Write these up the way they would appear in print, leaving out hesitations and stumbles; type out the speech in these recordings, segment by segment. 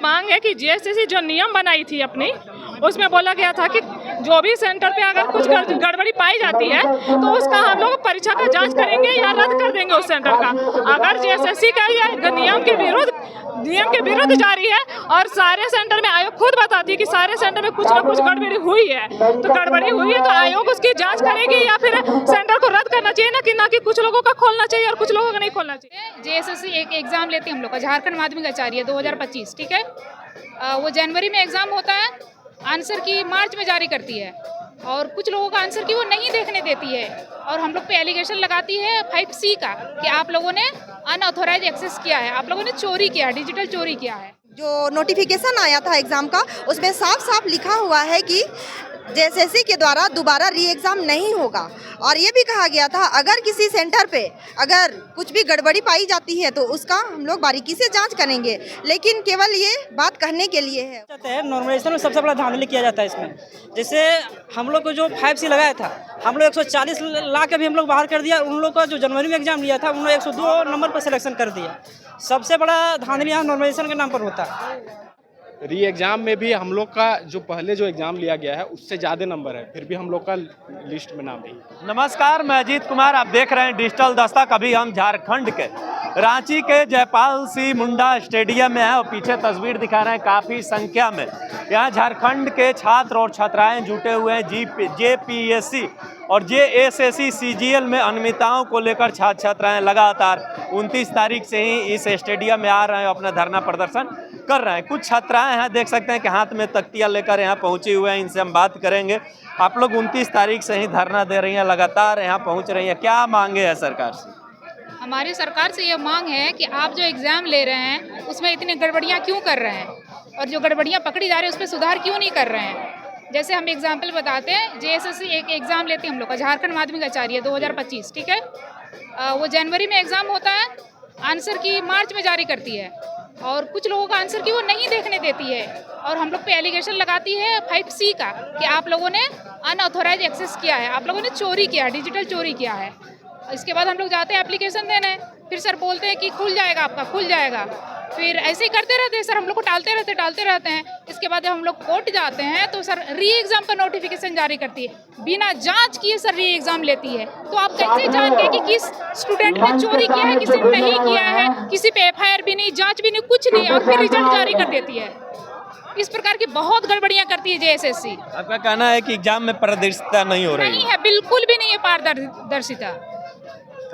मांग है कि जेएसएससी जो नियम बनाई थी अपनी, उसमें बोला गया था कि जो भी सेंटर पे अगर कुछ गड़बड़ी पाई जाती है तो उसका हम लोग परीक्षा का जांच करेंगे या रद्द कर देंगे उस सेंटर का। अगर जेएसएससी का ये नियम के विरुद्ध जारी है और सारे सेंटर में आयोग खुद बताती है कि सारे सेंटर में कुछ ना कुछ गड़बड़ी हुई है, तो गड़बड़ी हुई है तो आयोग उसकी जांच करेगी या फिर सेंटर को रद्द करना चाहिए ना कि कुछ लोगों का खोलना चाहिए और कुछ लोगों का नहीं खोलना चाहिए। जेएसएससी एक एग्जाम लेती है हम लोग का, झारखंड माध्यमिक आचार्य 2025, ठीक है। वो जनवरी में एग्जाम होता है, आंसर की मार्च में जारी करती है और कुछ लोगों का आंसर की वो नहीं देखने देती है और हम लोग पे एलिगेशन लगाती है 5C का कि आप लोगों ने अनऑथोराइज एक्सेस किया है, आप लोगों ने चोरी किया है, डिजिटल चोरी किया है। जो नोटिफिकेशन आया था एग्ज़ाम का, उसमें साफ साफ लिखा हुआ है कि जेएसएससी के द्वारा दोबारा री एग्ज़ाम नहीं होगा और ये भी कहा गया था अगर किसी सेंटर पे अगर कुछ भी गड़बड़ी पाई जाती है तो उसका हम लोग बारीकी से जांच करेंगे, लेकिन केवल ये बात कहने के लिए है। नॉर्मलाइजेशन में सबसे बड़ा धांधली किया जाता है इसमें। जैसे हम लोग को जो 5C लगाया था, हम लोग 140 ला के भी हम लोग बाहर कर दिया। उन लोग का जो जनवरी में एग्जाम लिया था उन लोग 102 नंबर पर सिलेक्शन कर दिया। सबसे बड़ा धांधली यहाँ नॉर्मलाइजेशन के नाम पर होता है। री एग्ज़ाम में भी हम लोग का जो पहले जो एग्ज़ाम लिया गया है उससे ज़्यादा नंबर है, फिर भी हम लोग का लिस्ट में नाम नहीं। नमस्कार, मैं अजीत कुमार, आप देख रहे हैं डिजिटल दस्तक। अभी हम झारखंड के रांची के जयपाल सिंह मुंडा स्टेडियम में हैं और पीछे तस्वीर दिखा रहे हैं काफ़ी संख्या में यहाँ झारखंड के छात्र और छात्राएं जुटे हुए हैं। जेपीएससी और जेएसएससी सीजीएल में अनियमितताओं को लेकर छात्र छात्राएं लगातार 29 तारीख से ही इस स्टेडियम में आ रहे हैं, अपना धरना प्रदर्शन कर रहे हैं। कुछ छात्राएं यहाँ देख सकते हैं कि हाथ में तख्तियाँ लेकर यहाँ पहुँचे हुए हैं, इनसे हम बात करेंगे। आप लोग 29 तारीख से ही धरना दे रही हैं, लगातार यहाँ पहुँच रही हैं, क्या मांगे हैं सरकार से? हमारी सरकार से ये मांग है कि आप जो एग्ज़ाम ले रहे हैं उसमें इतनी गड़बड़ियाँ क्यों कर रहे हैं और जो गड़बड़ियाँ पकड़ी जा रही है उस पर सुधार क्यों नहीं कर रहे हैं। जैसे हम एग्जाम्पल बताते हैं, जेएसएससी एक एग्ज़ाम लेती है हम लोग का, झारखंड माध्यमिक आचार्य 2025, ठीक है। वो जनवरी में एग्ज़ाम होता है, आंसर की मार्च में जारी करती है और कुछ लोगों का आंसर की वो नहीं देखने देती है और हम लोग पे एलिगेशन लगाती है 5C का कि आप लोगों ने अनऑथोराइज एक्सेस किया है, आप लोगों ने चोरी किया है, डिजिटल चोरी किया है। इसके बाद हम लोग जाते हैं एप्लीकेशन देने, फिर सर बोलते हैं कि खुल जाएगा, आपका खुल जाएगा। फिर ऐसे ही करते रहते हैं सर, हम लोग को टालते रहते हैं। इसके बाद जब हम लोग कोर्ट जाते हैं तो सर री एग्ज़ाम का नोटिफिकेशन जारी करती है, बिना जांच किए सर री एग्ज़ाम लेती है। तो आप कैसे जान गए कि किस स्टूडेंट ने चोरी किया है, किसी ने नहीं किया है, किसी पे एफआईआर भी नहीं, जांच भी नहीं, कुछ नहीं, और फिर रिजल्ट जारी कर देती है। इस प्रकार की बहुत गड़बड़ियां करती है जेएसएससी। आपका कहना है कि एग्जाम में पारदर्शिता नहीं हो रही? नहीं है, बिल्कुल भी नहीं है पारदर्शिता।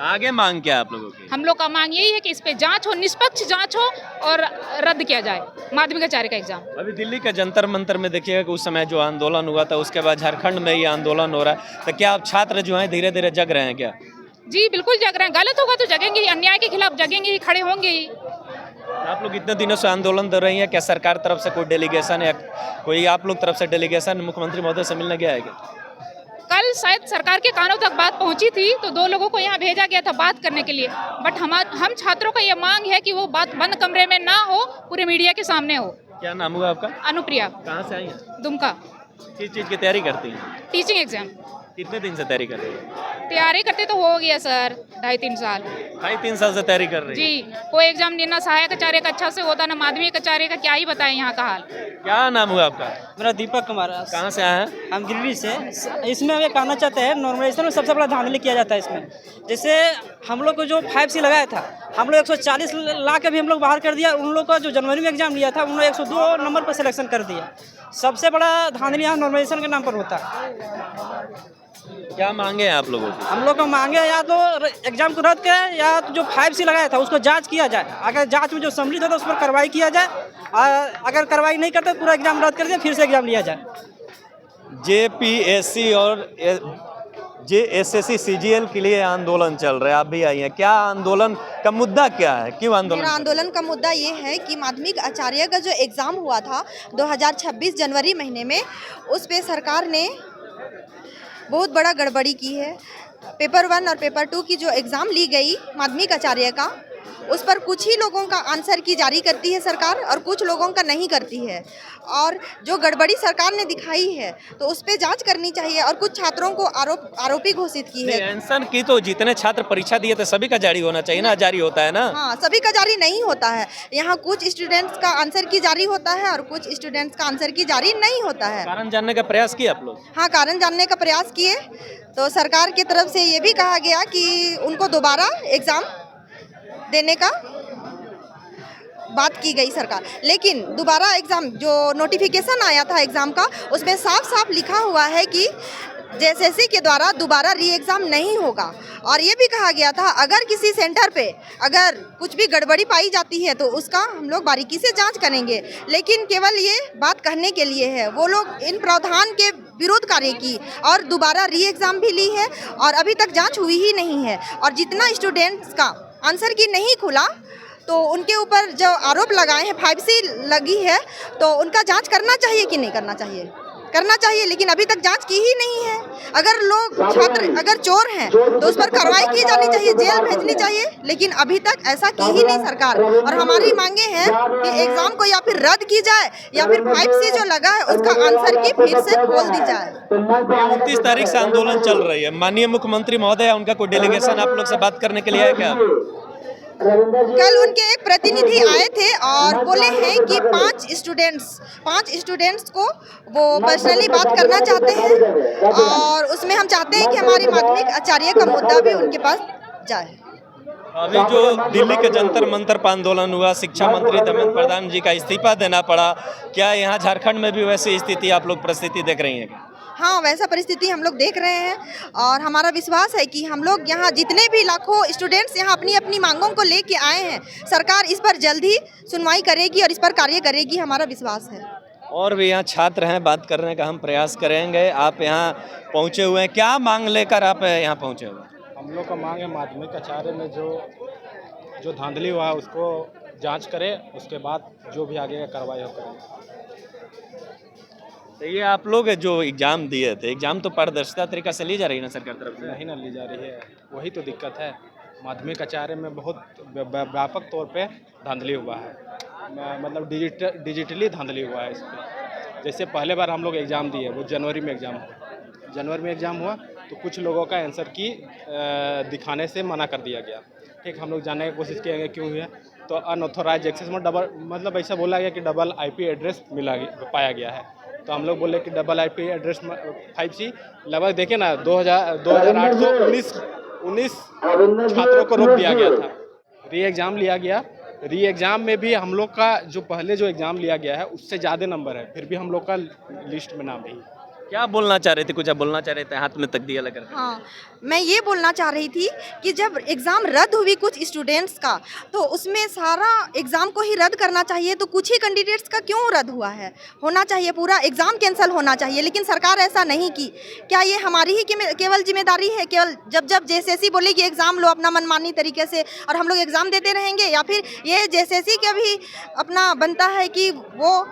आगे मांग क्या है आप लोगों की? हम लोग का मांग यही है कि इस पे जांच हो, निष्पक्ष जांच हो और रद्द किया जाए माध्यमिक आचार्य का एग्जाम। अभी दिल्ली का जंतर मंतर में देखिएगा कि उस समय जो आंदोलन हुआ था उसके बाद झारखंड में ये आंदोलन हो रहा है, तो क्या आप छात्र जो हैं धीरे धीरे जग रहे हैं क्या? जी बिल्कुल जग रहे हैं, गलत होगा तो जगेंगे ही, अन्याय के खिलाफ जगेंगे ही, खड़े होंगे ही। आप लोग इतने दिनों से आंदोलन कर रही हैं, क्या सरकार तरफ से कोई डेलीगेशन या कोई आप लोग तरफ से डेलीगेशन मुख्यमंत्री महोदय से मिलने गया है क्या? कल शायद सरकार के कानों तक बात पहुंची थी तो 2 लोगों को यहाँ भेजा गया था बात करने के लिए, बट हम छात्रों का ये मांग है कि वो बात बंद कमरे में ना हो, पूरे मीडिया के सामने हो। क्या नाम हुआ आपका? अनुप्रिया। कहाँ से आई हैं? दुमका। किस चीज़ की तैयारी करती हैं? Teaching exam. कितने दिन से तैयारी कर रही हैं? तैयारी करते तो हो गया सर 2.5-3 साल। 2.5-3 साल से तैयारी कर रही हैं? जी, कोई एग्जाम नहीं, ना सहायक आचार्य का अच्छा से होता, ना माध्यमिक आचार्य का, क्या ही बताएं यहाँ का हाल। क्या नाम हुआ आपका? मेरा दीपक कुमार। कहाँ से आए हैं? हम दिल्ली से। इसमें हम ये कहना चाहते हैं नॉर्मलाइजेशन में सबसे बड़ा धांधली किया जाता है इसमें। जैसे हम लोग को जो 5C लगाया था, हम लोग 140 ला के भी हम लोग बाहर कर दिया। उन लोग का जो जनवरी में एग्जाम लिया था उन लोग 102 नंबर पर सिलेक्शन कर दिया। सबसे बड़ा धांधली यहाँ नॉर्मलाइजेशन के नाम पर होता है। क्या मांगे हैं आप लोगों की? हम लोग को मांगे या तो एग्जाम को रद्द करें या तो जो 5C लगाया था उसको जांच किया जाए। अगर जांच में जो सम्मिलित होता है उस पर कार्रवाई किया जाए, अगर कार्रवाई नहीं करते पूरा एग्जाम रद्द कर दिया, फिर से एग्जाम लिया जाए। जेपीएससी और जेएसएससी सीजीएल के लिए आंदोलन चल रहा है, आप भी आई हैं, क्या आंदोलन का मुद्दा क्या है, क्यों आंदोलन? मेरा आंदोलन का मुद्दा ये है कि माध्यमिक आचार्य का जो एग्ज़ाम हुआ था 2026 जनवरी महीने में, उस पर सरकार ने बहुत बड़ा गड़बड़ी की है। पेपर 1 और पेपर 2 की जो एग्ज़ाम ली गई माध्यमिक आचार्य का, उस पर कुछ ही लोगों का आंसर की जारी करती है सरकार और कुछ लोगों का नहीं करती है। और जो गड़बड़ी सरकार ने दिखाई है तो उस पर जांच करनी चाहिए और कुछ छात्रों को आरोपी घोषित की है। आंसर की तो जितने छात्र परीक्षा दिए थे सभी का जारी होना चाहिए ना, जारी होता है ना? हाँ, सभी का जारी नहीं होता है। यहाँ कुछ स्टूडेंट्स का आंसर की जारी होता है और कुछ स्टूडेंट्स का आंसर की जारी नहीं होता है। कारण जानने का प्रयास किया आप लोग? हाँ, कारण जानने का प्रयास किए तो सरकार की तरफ से ये भी कहा गया कि उनको दोबारा एग्ज़ाम देने का बात की गई सरकार, लेकिन दोबारा एग्ज़ाम जो नोटिफिकेशन आया था एग्ज़ाम का उसमें साफ साफ लिखा हुआ है कि जेएसएससी के द्वारा दोबारा री एग्ज़ाम नहीं होगा। और ये भी कहा गया था अगर किसी सेंटर पे अगर कुछ भी गड़बड़ी पाई जाती है तो उसका हम लोग बारीकी से जांच करेंगे, लेकिन केवल ये बात कहने के लिए है। वो लोग इन प्रावधान के विरोध कार्य की और दोबारा री एग्ज़ाम भी ली है और अभी तक जांच हुई ही नहीं है। और जितना स्टूडेंट्स का आंसर की नहीं खुला तो उनके ऊपर जो आरोप लगाए हैं 5C लगी है तो उनका जांच करना चाहिए कि नहीं करना चाहिए? करना चाहिए, लेकिन अभी तक जांच की ही नहीं है। अगर लोग छात्र अगर चोर हैं तो उस पर कार्रवाई की जानी चाहिए, जेल भेजनी चाहिए, लेकिन अभी तक ऐसा की ही नहीं सरकार। और हमारी मांगे हैं कि एग्जाम को या फिर रद्द की जाए या फिर 5C जो लगा है उसका आंसर की फिर से खोल दी जाए। 29 तारीख से आंदोलन चल रही है। माननीय मुख्यमंत्री महोदय, उनका कोई डेलीगेशन आप लोग से बात करने के लिए है क्या? कल उनके एक प्रतिनिधि आए थे और बोले हैं कि 5 स्टूडेंट्स को वो पर्सनली बात करना चाहते हैं और उसमें हम चाहते हैं कि हमारी माध्यमिक आचार्य का मुद्दा भी उनके पास जाए। अभी जो दिल्ली के जंतर मंतर पर आंदोलन हुआ, शिक्षा मंत्री धर्मेंद्र प्रधान जी का इस्तीफा देना पड़ा, क्या यहाँ झारखंड में भी वैसी स्थिति आप लोग परिस्थिति देख रही हैं? हाँ, वैसा परिस्थिति हम लोग देख रहे हैं और हमारा विश्वास है कि हम लोग यहाँ जितने भी लाखों स्टूडेंट्स यहाँ अपनी अपनी मांगों को लेके आए हैं, सरकार इस पर जल्द ही सुनवाई करेगी और इस पर कार्य करेगी, हमारा विश्वास है। और भी यहाँ छात्र हैं, बात करने का हम प्रयास करेंगे। आप यहाँ पहुँचे हुए हैं, क्या मांग लेकर आप यहाँ पहुँचे हुए हैं? हम लोग का मांग है माध्यमिक आचार्य में जो धांधली हुआ है उसको जांच करे, उसके बाद जो भी आगे का कार्रवाई हो करेंगे। तो ये आप लोग जो एग्जाम दिए थे, एग्जाम तो पारदर्शिता तरीका से ली जा रही है ना सरकार तरफ से? नहीं ना ली जा रही है, वही तो दिक्कत है। माध्यमिक आचार्य में बहुत व्यापक तौर पे धांधली हुआ है, मतलब डिजिटली धांधली हुआ है इस पर। जैसे पहले बार हम लोग एग्ज़ाम दिए, वो जनवरी में एग्ज़ाम हुआ तो कुछ लोगों का आंसर की दिखाने से मना कर दिया गया। ठीक, हम लोग जानने की कोशिश किए क्यों हुआ, तो अनऑथोराइज एक्सेस में मतलब ऐसा बोला गया कि डबल IP एड्रेस पाया गया है। तो हम लोग बोले कि डबल IP एड्रेस 5C लगभग देखे ना 2819 छात्रों को रोक दिया गया था। री एग्ज़ाम लिया गया, री एग्ज़ाम में भी हम लोग का जो पहले जो एग्ज़ाम लिया गया है उससे ज़्यादा नंबर है, फिर भी हम लोग का लिस्ट में नाम नहीं। क्या बोलना चाह रहे थे? कुछ आप बोलना चाह रहे थे, हाथ में तकदिया लगा। हाँ, मैं ये बोलना चाह रही थी कि जब एग्ज़ाम रद्द हुई कुछ स्टूडेंट्स का तो उसमें सारा एग्ज़ाम को ही रद्द करना चाहिए, तो कुछ ही कैंडिडेट्स का क्यों रद्द हुआ है? होना चाहिए पूरा एग्ज़ाम कैंसिल होना चाहिए, लेकिन सरकार ऐसा नहीं की। क्या ये हमारी ही केवल जिम्मेदारी है? केवल जब जेएसएससी बोलेगी एग्ज़ाम लो अपना मनमानी तरीके से और हम लोग एग्ज़ाम देते रहेंगे, या फिर ये जेएसएससी का भी अपना बनता है कि वो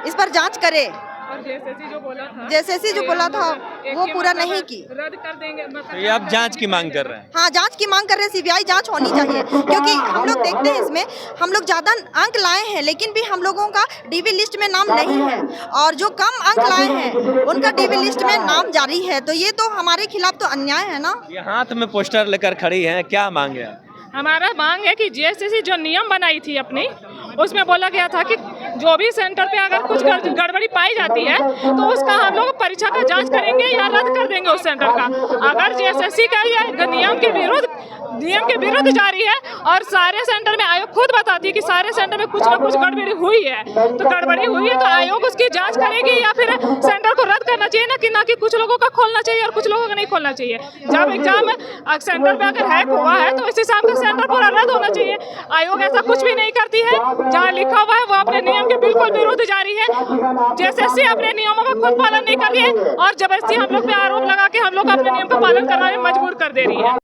इस पर जाँच करे? और जेएसएससी जो बोला था वो पूरा नहीं की। रद्द कर देंगे, तो ये आप जांच की मांग कर रहे हैं? हाँ, जांच की मांग कर रहे हैं, CBI जांच होनी चाहिए, क्योंकि हम लोग देखते हैं इसमें हम लोग ज़्यादा अंक लाए हैं लेकिन भी हम लोगों का DV लिस्ट में नाम नहीं है और जो कम अंक लाए हैं उनका DV लिस्ट में नाम जारी है। तो ये तो हमारे खिलाफ तो अन्याय है ना। ये हाथ में पोस्टर लेकर खड़ी हैं, क्या मांग है? हमारा मांग है कि जेएसएससी जो नियम बनाई थी अपनी, उसमें बोला गया था कि जो भी सेंटर पे अगर कुछ गड़बड़ी पाई जाती है तो उसका हम लोग परीक्षा का जांच करेंगे या रद्द कर देंगे उस सेंटर का। अगर जेएसएससी का यह नियम के विरुद्ध जारी है और सारे सेंटर में आयोग खुद बताती है कि सारे सेंटर में कुछ ना कुछ गड़बड़ी हुई है, तो गड़बड़ी हुई है तो आयोग उसकी जांच करेगी या फिर सेंटर को रद्द करना चाहिए ना कि कुछ लोगों का खोलना चाहिए और कुछ लोगों का नहीं खोलना चाहिए। जब एग्जाम सेंटर पे अगर हैक हुआ है तो इस हिसाब से सेंटर पूरा रद्द होना चाहिए। आयोग ऐसा कुछ भी नहीं करती है, जहाँ लिखा हुआ है वो अपने नियम के बिल्कुल विरुद्ध जारी है। जेएसएससी अपने नियमों का खुद पालन नहीं कर रही है और जबरदस्ती हम लोग पे आरोप लगा के हम लोग अपने नियम का पालन करवाने में मजबूर कर दे रही है।